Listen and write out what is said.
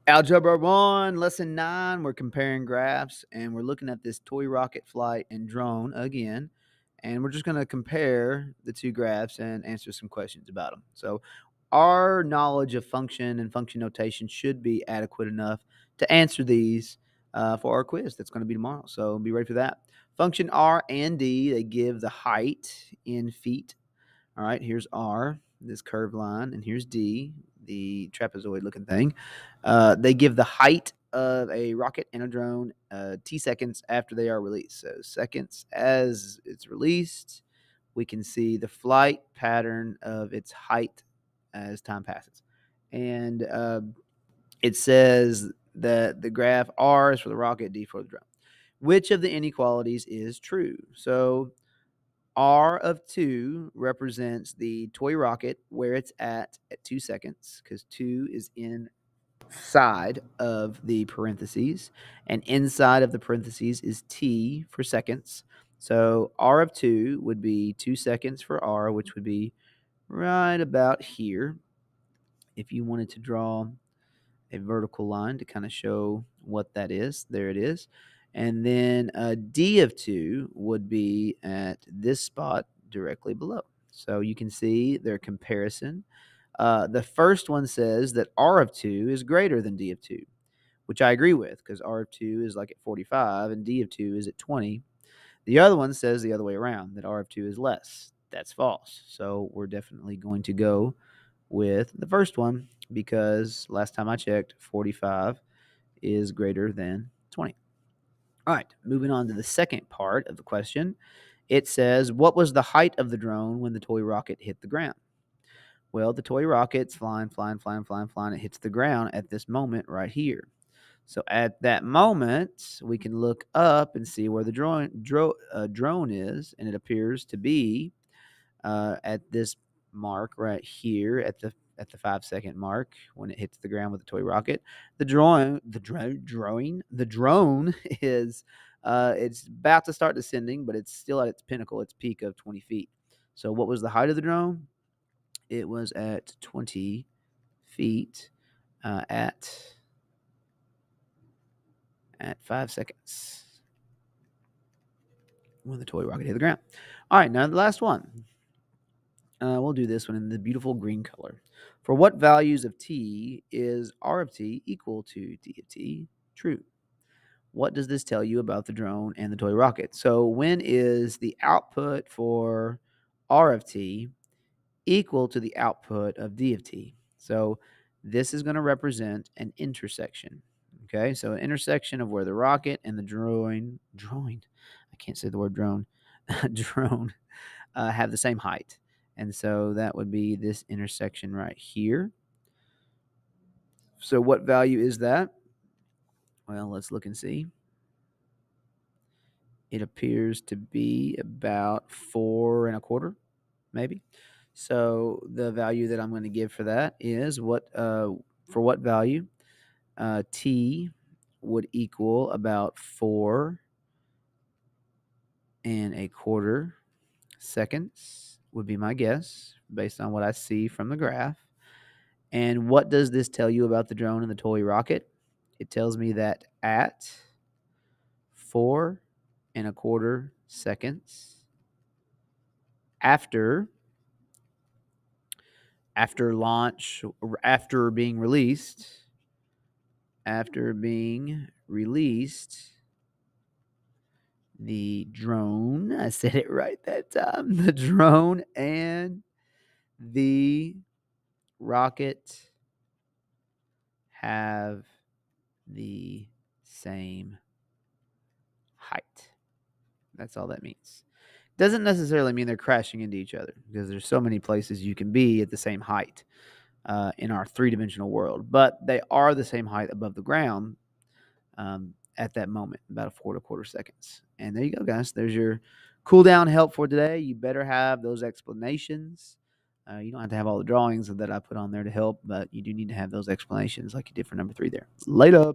Algebra 1, Lesson 9, we're comparing graphs, and we're looking at this toy rocket flight and drone again, and we're just going to compare the two graphs and answer some questions about them. So our knowledge of function and function notation should be adequate enough to answer these for our quiz that's going to be tomorrow. So be ready for that. Function R and D, they give the height in feet. All right, here's R, this curved line, and here's D, the trapezoid-looking thing. They give the height of a rocket and a drone T seconds after they are released. So seconds as it's released, we can see the flight pattern of its height as time passes. And it says that the graph R is for the rocket, D for the drone. Which of the inequalities is true? So R of 2 represents the toy rocket where it's at 2 seconds, because 2 is inside of the parentheses, and inside of the parentheses is T for seconds. So R of 2 would be 2 seconds for R, which would be right about here. If you wanted to draw a vertical line to kind of show what that is, there it is. And then D of 2 would be at this spot directly below. So you can see their comparison. The first one says that R of 2 is greater than D of 2, which I agree with, because R of 2 is like at 45 and D of 2 is at 20. The other one says the other way around, that R of 2 is less. That's false. So we're definitely going to go with the first one, because last time I checked, 45 is greater than 20. All right, moving on to the second part of the question. It says, what was the height of the drone when the toy rocket hit the ground? Well, the toy rocket's flying. It hits the ground at this moment right here. So at that moment, we can look up and see where the drone is, and it appears to be at this mark right here at the 5-second mark when it hits the ground with the toy rocket. The drone is it's about to start descending, but it's still at its pinnacle, its peak of 20 feet. So what was the height of the drone? It was at 20 feet at 5 seconds when the toy rocket hit the ground. All right, now the last one. We'll do this one in the beautiful green color. For what values of t is R of t equal to d of t true? What does this tell you about the drone and the toy rocket? So when is the output for R of t equal to the output of d of t? So this is going to represent an intersection. Okay, so an intersection of where the rocket and the drone, I can't say the word drone, drone, have the same height. And so that would be this intersection right here. So what value is that? Well, let's look and see. It appears to be about 4 1/4, maybe. So the value that I'm going to give for that is for what value t would equal about 4 1/4 seconds would be my guess based on what I see from the graph. And what does this tell you about the drone and the toy rocket? It tells me that at 4 1/4 seconds after launch, after being released, the drone, I said it right that time, the drone and the rocket have the same height. That's all that means. Doesn't necessarily mean they're crashing into each other, because there's so many places you can be at the same height in our three-dimensional world. But they are the same height above the ground at that moment, about 4 1/4 seconds. And there you go, guys. There's your cool down help for today. You better have those explanations. You don't have to have all the drawings that I put on there to help, but you do need to have those explanations like you did for number 3 there. Later.